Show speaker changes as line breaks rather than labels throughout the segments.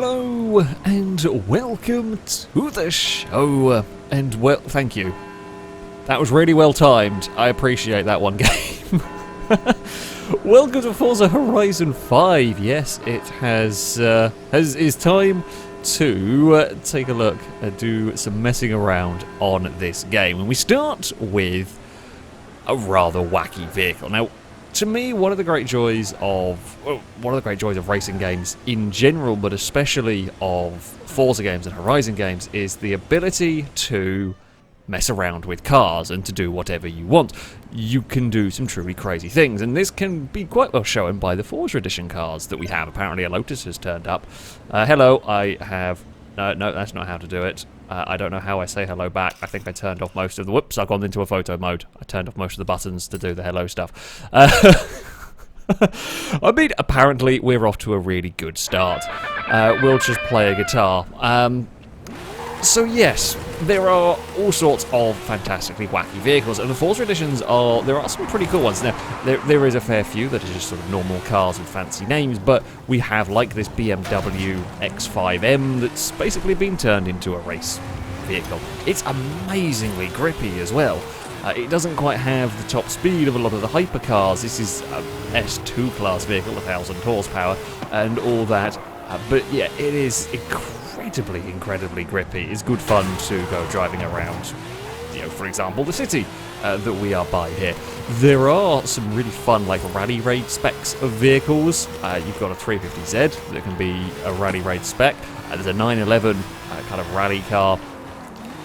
Hello and welcome to the show. And well, thank you. That was really well timed. I appreciate that one, game. Welcome to Forza Horizon 5. Yes, it is time to take a look and do some messing around on this game. And we start with a rather wacky vehicle. Now, to me, one of the great joys of racing games in general, but especially of Forza games and Horizon games, is the ability to mess around with cars and to do whatever you want. You can do some truly crazy things, and this can be quite well shown by the Forza Edition cars that we have. Apparently a Lotus has turned up. Hello, I have... no, that's not how to do it. I don't know how I say hello back. I think I turned off most of the... Whoops, I've gone into a photo mode. I turned off most of the buttons to do the hello stuff. I mean, apparently we're off to a really good start. We'll just play a guitar. So yes, there are all sorts of fantastically wacky vehicles, and the Forza Editions there are some pretty cool ones. Now, there is a fair few that are just sort of normal cars with fancy names, but we have, like, this BMW X5M that's basically been turned into a race vehicle. It's amazingly grippy as well. It doesn't quite have the top speed of a lot of the hypercars. This is an S2 class vehicle, 1,000 horsepower, and all that. But yeah, it is incredibly grippy. It's good fun to go driving around, you know, for example, the city that we are by here. There are some really fun, like, rally raid specs of vehicles. You've got a 350Z that can be a rally raid spec. There's a 911 kind of rally car.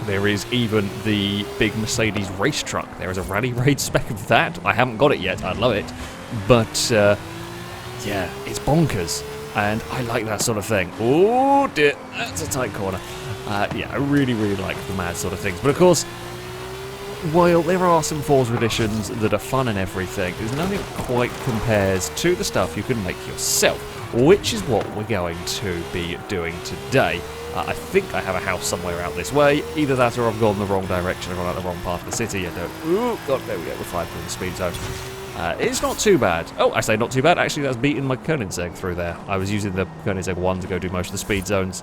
There is even the big Mercedes race truck. There is a rally raid spec of that. I haven't got it yet. I'd love it. But, yeah, it's bonkers. And I like that sort of thing. Oh dear, that's a tight corner. Yeah, I really like the mad sort of things. But of course, while there are some Forza Editions that are fun and everything, there's nothing that quite compares to the stuff you can make yourself, which is what we're going to be doing today. I think I have a house somewhere out this way. Either that or I've gone the wrong direction, I've gone out the wrong part of the city. Oh god, there we go, we're flying through the speed zone. It's not too bad. Oh, I say not too bad. Actually, that's beating my Koenigsegg through there. I was using the Koenigsegg 1 to go do most of the speed zones.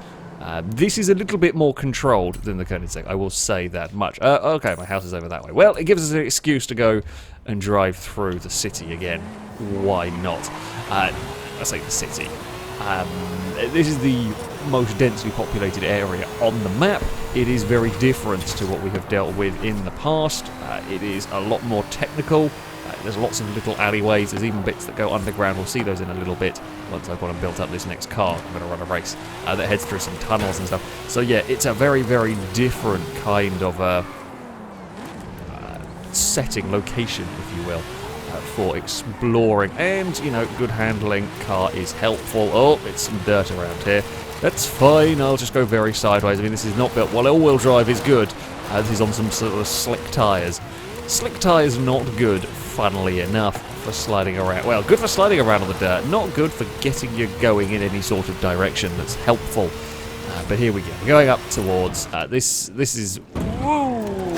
This is a little bit more controlled than the Koenigsegg, I will say that much. Okay, my house is over that way. Well, it gives us an excuse to go and drive through the city again. Why not? I say the city. This is the most densely populated area on the map. It is very different to what we have dealt with in the past. It is a lot more technical. There's lots of little alleyways, there's even bits that go underground. We'll see those in a little bit once I've gone and built up this next car. I'm going to run a race that heads through some tunnels and stuff. So yeah, it's a very different kind of setting, location, if you will, for exploring. And, you know, good handling, car is helpful. Oh, it's some dirt around here. That's fine, I'll just go very sideways. I mean, this is not built... Well, all-wheel drive is good. This is on some sort of slick tyres. Slick tyres not good, funnily enough, for sliding around. Well, good for sliding around on the dirt, not good for getting you going in any sort of direction that's helpful. But here we go, going up towards, this is, woo,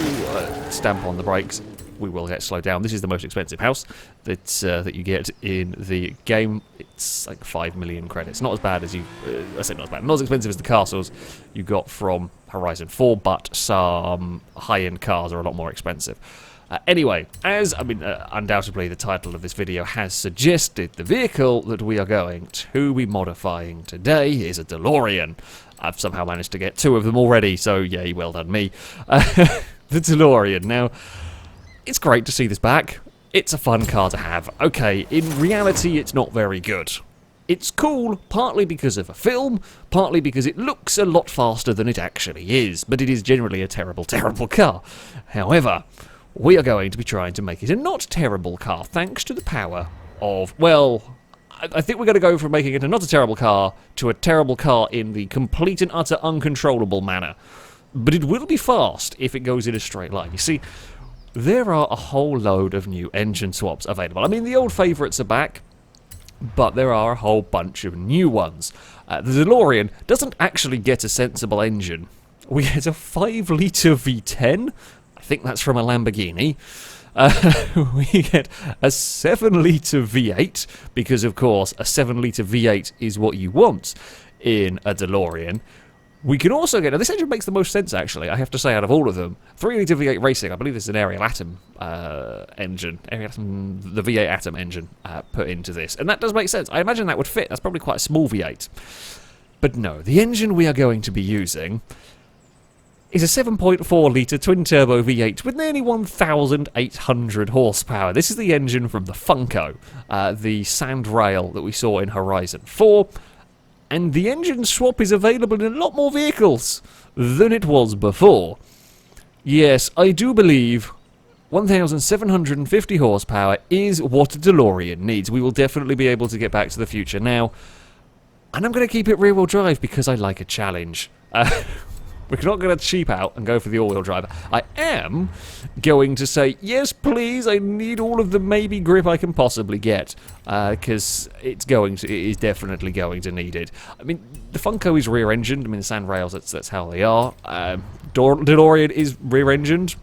stamp on the brakes, we will get slowed down. This is the most expensive house that you get in the game. It's like 5 million credits, not as bad as I say not as bad, not as expensive as the castles you got from Horizon 4, but some high-end cars are a lot more expensive. Anyway, as, undoubtedly the title of this video has suggested, the vehicle that we are going to be modifying today is a Delorean. I've somehow managed to get 2 of them already, so yay, well done me. The Delorean. Now, it's great to see this back. It's a fun car to have. Okay, in reality, it's not very good. It's cool, partly because of a film, partly because it looks a lot faster than it actually is, but it is generally a terrible car. However, we are going to be trying to make it a not terrible car, thanks to the power of, well, I think we're going to go from making it a not a terrible car to a terrible car in the complete and utter uncontrollable manner. But it will be fast if it goes in a straight line. You see, there are a whole load of new engine swaps available. I mean, the old favourites are back, but there are a whole bunch of new ones. The Delorean doesn't actually get a sensible engine. We get a 5-litre V10. I think that's from a Lamborghini. We get a 7-litre V8, because of course a 7-litre V8 is what you want. in a DeLorean. We can also get... Now, this engine makes the most sense, actually, I have to say, out of all of them. 3-litre V8 Racing, I believe this is an Ariel Atom engine. Ariel Atom, the V8 Atom engine put into this. And that does make sense. I imagine that would fit. That's probably quite a small V8. But no, the engine we are going to be using is a 7.4-litre twin-turbo V8 with nearly 1,800 horsepower. This is the engine from the Funko, the sand rail that we saw in Horizon 4. And the engine swap is available in a lot more vehicles than it was before. Yes, I do believe 1,750 horsepower is what a DeLorean needs. We will definitely be able to get Back to the Future now. And I'm going to keep it rear-wheel drive because I like a challenge. We're not going to cheap out and go for the all-wheel drive. I am going to say, yes, please, I need all of the maybe grip I can possibly get. Because it is definitely going to need it. I mean, the Funko is rear-engined. I mean, the sand rails, that's how they are. DeLorean is rear-engined.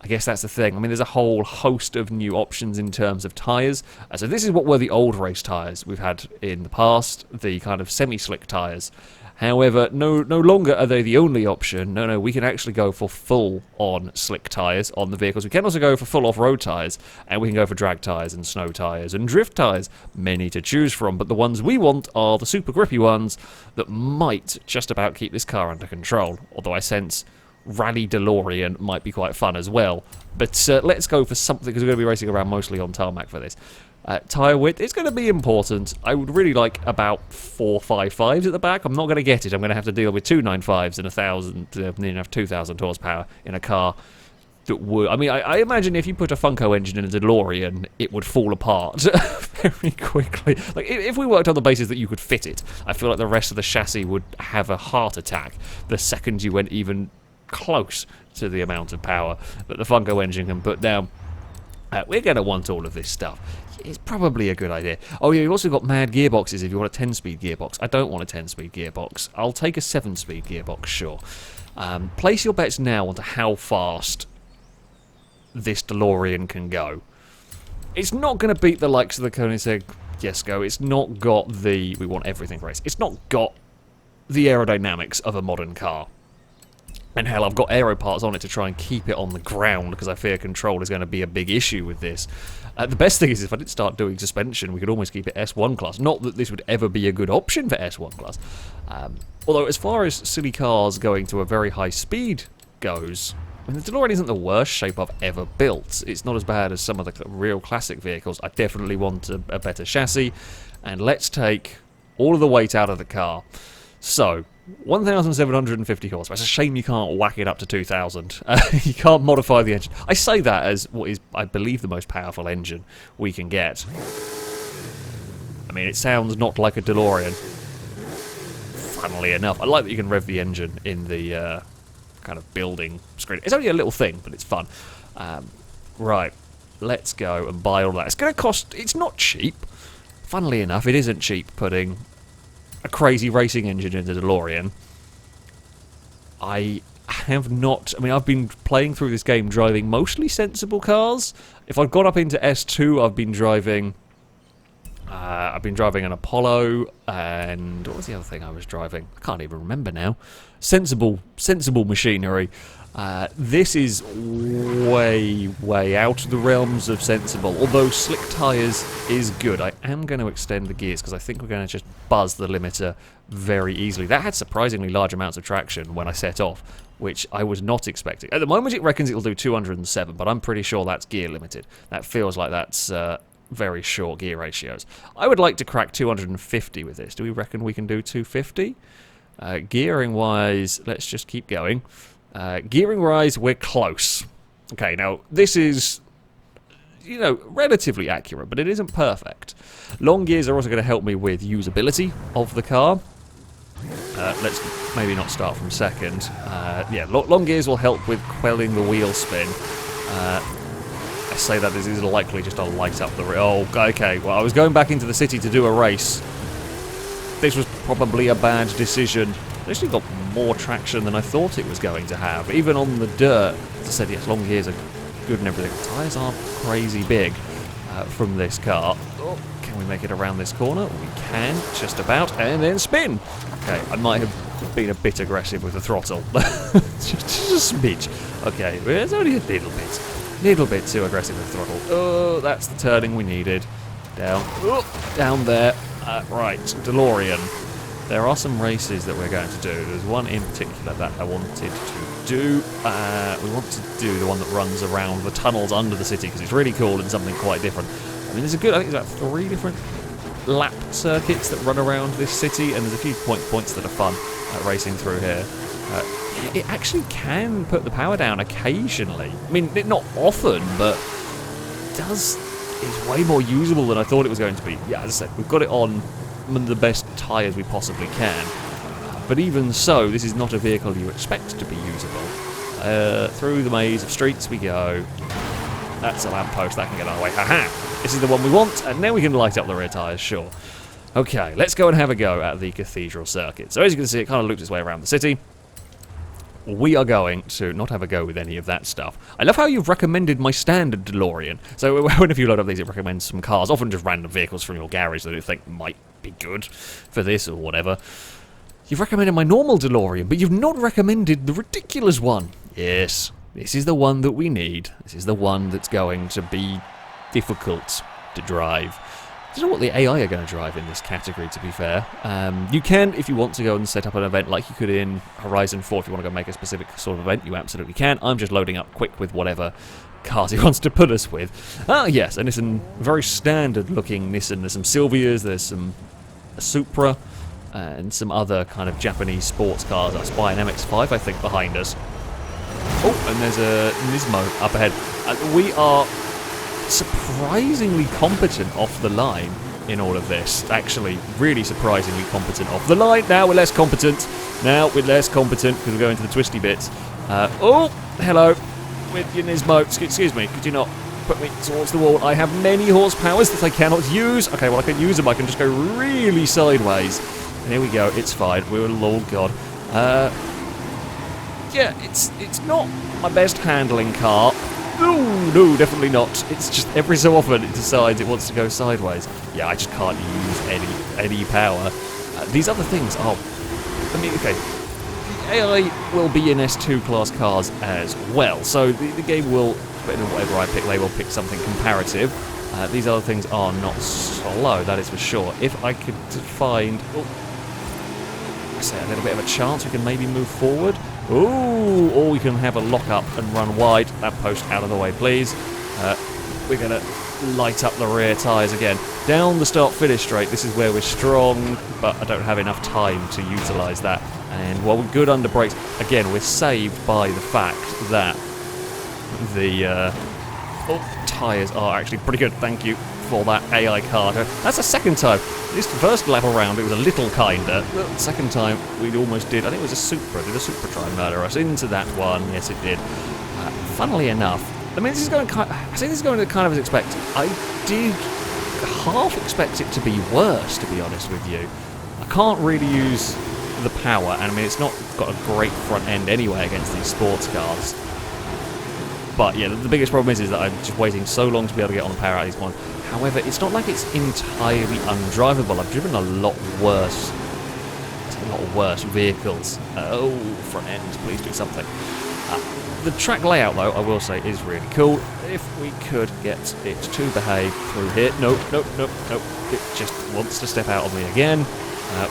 I guess that's the thing. I mean, there's a whole host of new options in terms of tyres. So this is what were the old race tyres we've had in the past, the kind of semi-slick tyres. However, no longer are they the only option. No, we can actually go for full-on slick tyres on the vehicles. We can also go for full off-road tyres, and we can go for drag tyres and snow tyres and drift tyres. Many to choose from, but the ones we want are the super grippy ones that might just about keep this car under control. Although I sense Rally DeLorean might be quite fun as well. But let's go for something, because we're going to be racing around mostly on tarmac for this. Tyre width, it's going to be important. I would really like about 455s at the back. I'm not going to get it. I'm going to have to deal with 295s and 1,000, 2,000 horsepower in a car that would... I mean, I imagine if you put a Funko engine in a DeLorean, it would fall apart very quickly. Like, if we worked on the basis that you could fit it, I feel like the rest of the chassis would have a heart attack the second you went even close to the amount of power that the Funko engine can put down. We're going to want all of this stuff. It's probably a good idea. Oh yeah, you've also got mad gearboxes if you want a 10-speed gearbox. I don't want a 10-speed gearbox. I'll take a 7-speed gearbox, sure. Place your bets now onto how fast this DeLorean can go. It's not going to beat the likes of the Koenigsegg Jesko. It's not got the... We want everything race. It's not got the aerodynamics of a modern car. And hell, I've got aero parts on it to try and keep it on the ground because I fear control is going to be a big issue with this. The best thing is if I did start doing suspension, we could almost keep it S1 class. Not that this would ever be a good option for S1 class. Although as far as silly cars going to a very high speed goes, I mean, the DeLorean isn't the worst shape I've ever built. It's not as bad as some of the real classic vehicles. I definitely want a better chassis. And let's take all of the weight out of the car. So... 1,750 horsepower. It's a shame you can't whack it up to 2,000. You can't modify the engine. I say that as what is, I believe, the most powerful engine we can get. I mean, it sounds not like a DeLorean. Funnily enough. I like that you can rev the engine in the kind of building screen. It's only a little thing, but it's fun. Right. Let's go and buy all that. It's going to cost... It's not cheap. Funnily enough, it isn't cheap putting... a crazy racing engine in the DeLorean. I have not... I mean, I've been playing through this game driving mostly sensible cars. If I've got up into S2, I've been driving an Apollo, and what was the other thing I was driving? I can't even remember now. Sensible machinery. This is way out of the realms of sensible. Although slick tyres is good. I am going to extend the gears because I think we're going to just buzz the limiter very easily. That had surprisingly large amounts of traction when I set off, which I was not expecting. At the moment it reckons it'll do 207, but I'm pretty sure that's gear limited. That feels like that's very short gear ratios. I would like to crack 250 with this. Do we reckon we can do 250? Gearing wise, let's just keep going. Gearing wise, we're close. Okay, now this is, you know, relatively accurate, but it isn't perfect. Long gears are also going to help me with usability of the car. Let's maybe not start from second. Yeah, long gears will help with quelling the wheel spin. I say that this is likely just to light up the... Oh, okay, well, I was going back into the city to do a race. This was probably a bad decision. It actually got more traction than I thought it was going to have, even on the dirt. As I said, yes, long gears are good and everything. The tyres are crazy big from this car. Oh, can Can we make it around this corner? We can, just about, and then spin. Okay, I might have been a bit aggressive with the throttle. just a smidge. Okay, it's only a little bit too aggressive with the throttle. Oh, that's the turning we needed. Down, oh, down there. Right, DeLorean. There are some races that we're going to do. There's one in particular that I wanted to do. We want to do the one that runs around the tunnels under the city because it's really cool and something quite different. I mean, there's a good, I think there's about 3 different lap circuits that run around this city, and there's a few points that are fun racing through here. It actually can put the power down occasionally. I mean, not often, but it's way more usable than I thought it was going to be. Yeah, as I said, we've got it on the best tyres we possibly can. But even so, this is not a vehicle you expect to be usable. Through the maze of streets we go. That's a lamppost, that can get our way. Haha! This is the one we want, and now we can light up the rear tyres, sure. Okay, let's go and have a go at the Cathedral Circuit. So as you can see, it kind of loops its way around the city. We are going to not have a go with any of that stuff. I love how you've recommended my standard DeLorean. So whenever you load up these, it recommends some cars, often just random vehicles from your garage that you think might be good for this or whatever. You've recommended my normal DeLorean, but you've not recommended the ridiculous one. Yes, this is the one that we need. This is the one that's going to be difficult to drive. I don't know what the AI are going to drive in this category, to be fair. You can, if you want to go and set up an event like you could in Horizon 4, if you want to go make a specific sort of event, you absolutely can. I'm just loading up quick with whatever cars he wants to put us with. Ah, yes, and it's a very standard-looking Nissan. There's some Silvias, there's a Supra, and some other kind of Japanese sports cars. I spy an MX-5, I think, behind us. Oh, and there's a Nismo up ahead. We are surprisingly competent off the line in all of this. Actually, really surprisingly competent off the line. Now we're less competent. Because we're going to the twisty bits. Oh, hello. With your Nismo. Excuse me, could you not put me towards the wall? I have many horsepowers that I cannot use. Okay, well, I can use them. I can just go really sideways. And here we go. It's fine. We're Lord God. Yeah, it's not my best handling car. No, definitely not. It's just every so often it decides it wants to go sideways. Yeah, I just can't use any power. These other things are... I mean, okay, the AI will be in S2 class cars as well, so the game will, depending on whatever I pick, they will pick something comparative. These other things are not slow, that is for sure. If I could find... I say a little bit of a chance we can maybe move forward. Ooh, or we can have a lock-up and run wide. That post out of the way, please. We're going to light up the rear tyres again. Down the start-finish straight, this is where we're strong, but I don't have enough time to utilise that. And while we're good under brakes, again, we're saved by the fact that the tyres are actually pretty good. Thank you for that AI car. That's the second time. This first level round, it was a little kinder. The second time, we almost did. I think it was a Supra. Did a Supra try and murder us into that one? Yes, it did. Funnily enough, I mean, this is going kind of as expected. I did half expect it to be worse, to be honest with you. I can't really use the power, and I mean, it's not got a great front end anyway against these sports cars. But yeah, the biggest problem is that I'm just waiting so long to be able to get on the power out of these ones. However, it's not like it's entirely undrivable. I've driven a lot worse vehicles. Oh, front end, please do something. The track layout, though, I will say, is really cool. If we could get it to behave through here. Nope. It just wants to step out on me again.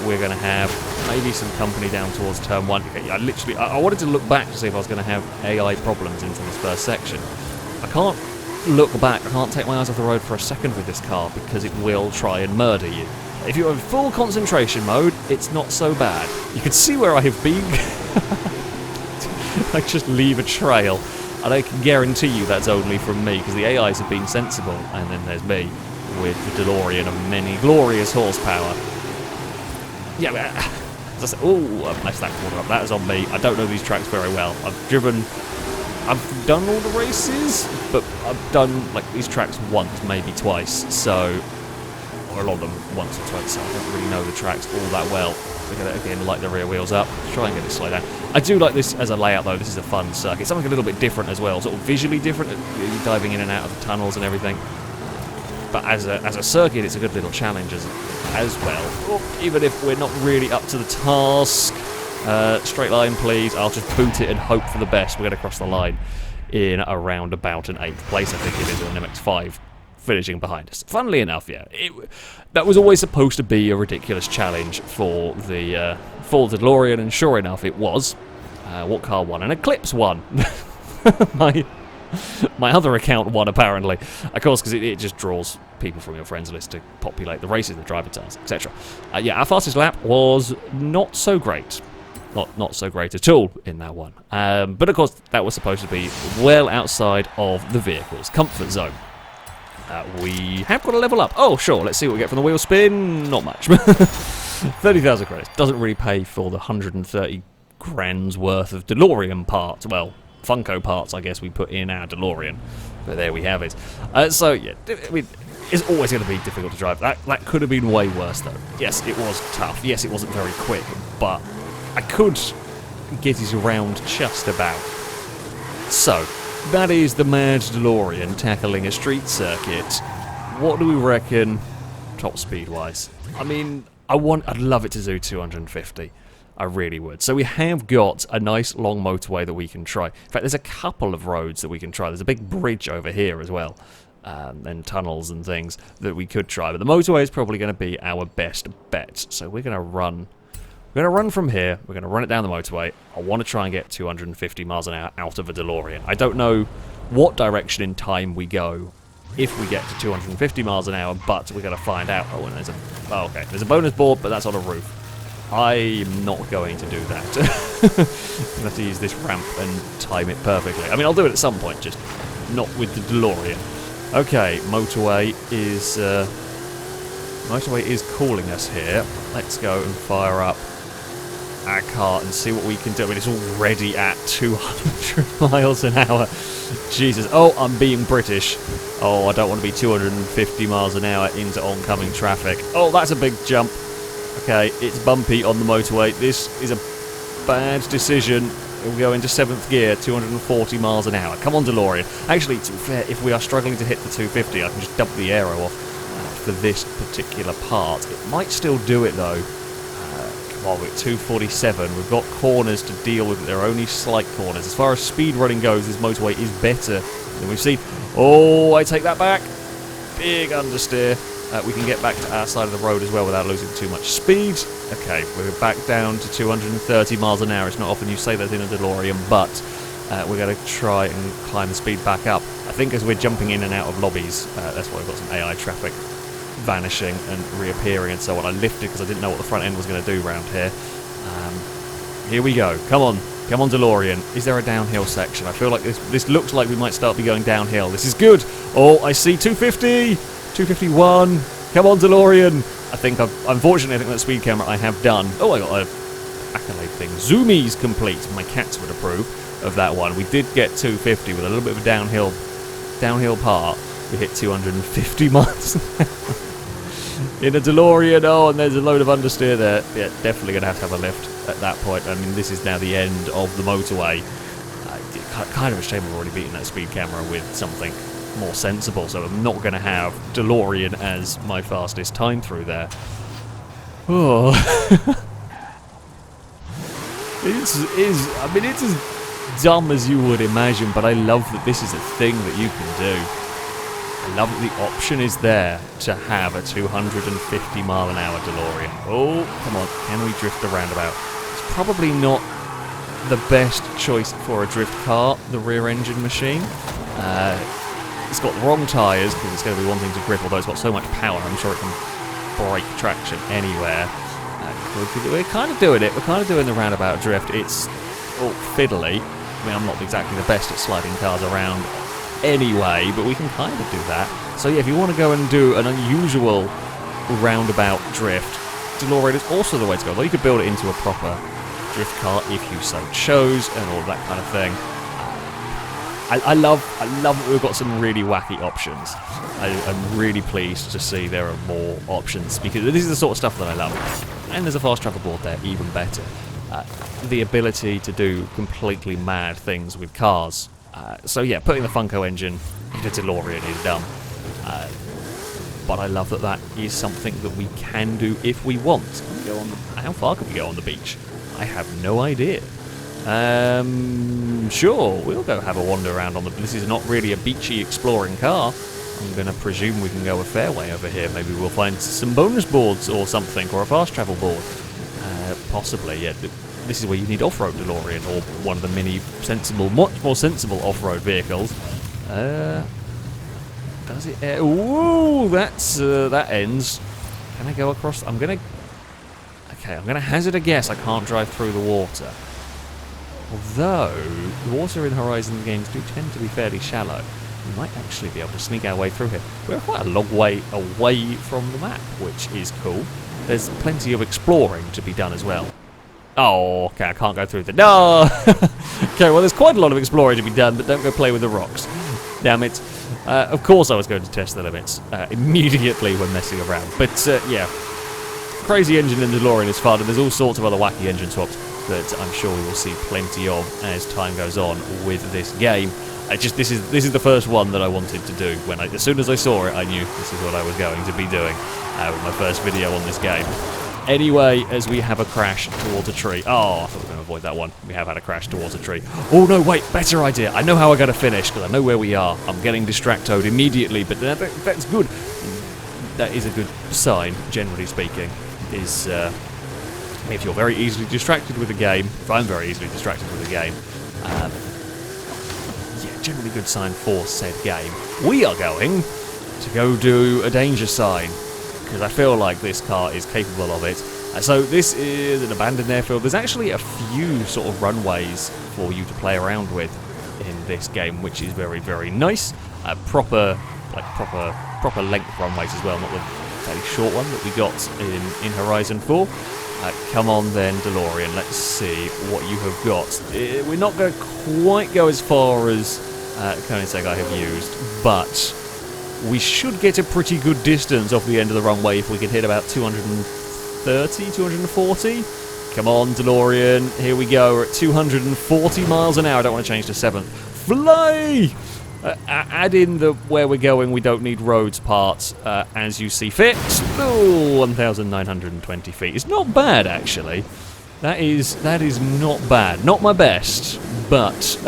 We're going to have maybe some company down towards turn 1. Okay, I wanted to look back to see if I was going to have AI problems into this first section. I can't look back. I can't take my eyes off the road for a second with this car because it will try and murder you. If you're in full concentration mode, it's not so bad. You can see where I have been. I just leave a trail, and I can guarantee you that's only from me because the AIs have been sensible, and then there's me with the DeLorean of many glorious horsepower. Yeah, as I said, I've messed that corner up. That is on me. I don't know these tracks very well. I've done all the races, but I've done like these tracks once, maybe twice, or a lot of them once or twice, so I don't really know the tracks all that well. We're going to again light the rear wheels up, try and get it slow down. I do like this as a layout though. This is a fun circuit, something a little bit different as well, sort of visually different, diving in and out of the tunnels and everything. but as a circuit, it's a good little challenge as well. Even if we're not really up to the task. Straight line, please. I'll just boot it and hope for the best. We're going to cross the line in around about an 8th place, I think it is, with an MX-5 finishing behind us. Funnily enough, yeah, that was always supposed to be a ridiculous challenge for the Delorean, and sure enough, it was. What car won? An Eclipse won. My other account won, apparently. Of course, because it just draws people from your friends list to populate the races, the driver tasks, etc. Yeah, our fastest lap was not so great. Not so great at all in that one. But of course, that was supposed to be well outside of the vehicle's comfort zone. We have got a level up. Oh, sure, let's see what we get from the wheel spin. Not much. 30,000 credits. Doesn't really pay for the 130 grand's worth of DeLorean parts. Well, Funko parts, I guess, we put in our DeLorean. But there we have it. So, yeah, I mean, it's always going to be difficult to drive. That could have been way worse, though. Yes, it was tough. Yes, it wasn't very quick, but I could get it around just about. So, that is the mad DeLorean tackling a street circuit. What do we reckon top speed-wise? I mean, I'd love it to do 250. I really would. So we have got a nice long motorway that we can try. In fact, there's a couple of roads that we can try. There's a big bridge over here as well, and tunnels and things that we could try. But the motorway is probably going to be our best bet. So we're going to run. We're going to run from here. We're going to run it down the motorway. I want to try and get 250 miles an hour out of a DeLorean. I don't know what direction in time we go if we get to 250 miles an hour, but we're going to find out. Oh, and okay. There's a bonus board, but that's on a roof. I'm not going to do that. I'm going to have to use this ramp and time it perfectly. I mean, I'll do it at some point, just not with the DeLorean. Okay, motorway is calling us here. Let's go and fire up our car and see what we can do. I mean, it's already at 200 miles an hour. Jesus. Oh, I'm being British. Oh, I don't want to be 250 miles an hour into oncoming traffic. Oh, that's a big jump. Okay, it's bumpy on the motorway. This is a bad decision. We'll go into 7th gear, 240 miles an hour. Come on, DeLorean. Actually, to be fair, if we are struggling to hit the 250, I can just dump the aero off for this particular part. It might still do it, though. Come on, we're at 247. We've got corners to deal with. They're only slight corners. As far as speed running goes, this motorway is better than we've seen. Oh, I take that back. Big understeer. We can get back to our side of the road as well without losing too much speed. Okay, we're back down to 230 miles an hour. It's not often you say that in a DeLorean, but we're going to try and climb the speed back up. I think as we're jumping in and out of lobbies, that's why we've got some AI traffic vanishing and reappearing and so on. I lifted because I didn't know what the front end was going to do around here. Here we go. Come on, DeLorean. Is there a downhill section? I feel like this looks like we might start be going downhill. This is good. Oh, I see 250. 251. Come on, DeLorean. Unfortunately, I think that speed camera I have done. Oh, I got an accolade thing. Zoomies complete. My cats would approve of that one. We did get 250 with a little bit of a downhill part. We hit 250 miles in a DeLorean. Oh, and there's a load of understeer there. Yeah, definitely going to have a lift at that point. I mean, this is now the end of the motorway. Kind of a shame I've already beaten that speed camera with something more sensible, so I'm not going to have DeLorean as my fastest time through there. Oh. It's as dumb as you would imagine, but I love that this is a thing that you can do. I love that the option is there to have a 250 mile an hour DeLorean. Oh, come on, can we drift the roundabout? It's probably not the best choice for a drift car, the rear engine machine. It's got the wrong tyres because it's going to be wanting to grip, although it's got so much power, I'm sure it can break traction anywhere. We're kind of doing it. We're kind of doing the roundabout drift. It's all fiddly. I mean, I'm not exactly the best at sliding cars around anyway, but we can kind of do that. So yeah, if you want to go and do an unusual roundabout drift, DeLorean is also the way to go. Though you could build it into a proper drift car if you so chose, and all that kind of thing. I love that we've got some really wacky options. I'm really pleased to see there are more options, because this is the sort of stuff that I love. And there's a fast travel board there, even better. The ability to do completely mad things with cars. So yeah, putting the Funko engine into DeLorean is dumb. but I love that that is something that we can do if we want. Can we go on how far can we go on the beach? I have no idea. Sure, we'll go have a wander around on the... This is not really a beachy exploring car. I'm going to presume we can go a fair way over here. Maybe we'll find some bonus boards or something, or a fast travel board. Possibly, yeah. This is where you need off-road DeLorean, or one of the many sensible, much more sensible off-road vehicles. Does it? Ooh, that ends. Can I go across? I'm gonna hazard a guess. I can't drive through the water. Although the water in Horizon games do tend to be fairly shallow, we might actually be able to sneak our way through here. We're quite a long way away from the map, which is cool. There's plenty of exploring to be done as well. Oh, okay, I can't go through the... No! Okay, well, there's quite a lot of exploring to be done, but don't go play with the rocks. Damn it. Of course I was going to test the limits immediately when messing around. But, yeah. Crazy engine in DeLorean is fun, and there's all sorts of other wacky engine swaps that I'm sure we will see plenty of as time goes on with this game. This is the first one that I wanted to do. As soon as I saw it, I knew this is what I was going to be doing with my first video on this game. Anyway, as we have a crash towards a tree. Oh, I thought we were going to avoid that one. We have had a crash towards a tree. Oh no, wait, better idea. I know how I got to finish, because I know where we are. I'm getting distracted immediately, but that's good. That is a good sign, generally speaking, is if you're very easily distracted with a game, if I'm very easily distracted with a game, yeah, generally good sign for said game. We are going to go do a danger sign, because I feel like this car is capable of it. So this is an abandoned airfield. There's actually a few sort of runways for you to play around with in this game, which is very, very nice. Proper length runways as well, not the fairly short one that we got in Horizon 4. Come on then, DeLorean, let's see what you have got. We're not going to quite go as far as Koenigsegg I have used, but we should get a pretty good distance off the end of the runway if we can hit about 230, 240. Come on, DeLorean, here we go. We're at 240 miles an hour. I don't want to change to 7th. Fly! Add in the where we're going, we don't need roads parts as you see fit. Oh, 1,920 feet. It's not bad, actually. That is not bad. Not my best, but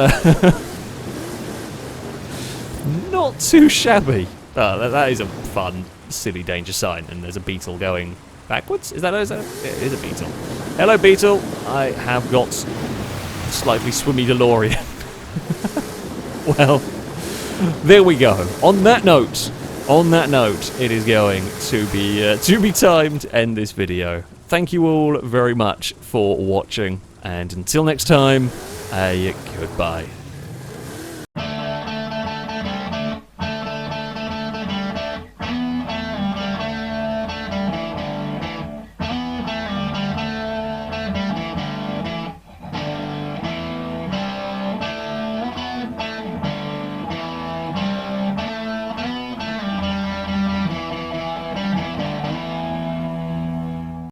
not too shabby. That is a fun, silly danger sign, and there's a beetle going backwards. Is that it is a beetle. Hello, beetle. I have got slightly swimmy DeLorean. Well, there we go. On that note, it is going to be time to end this video. Thank you all very much for watching, and until next time, goodbye.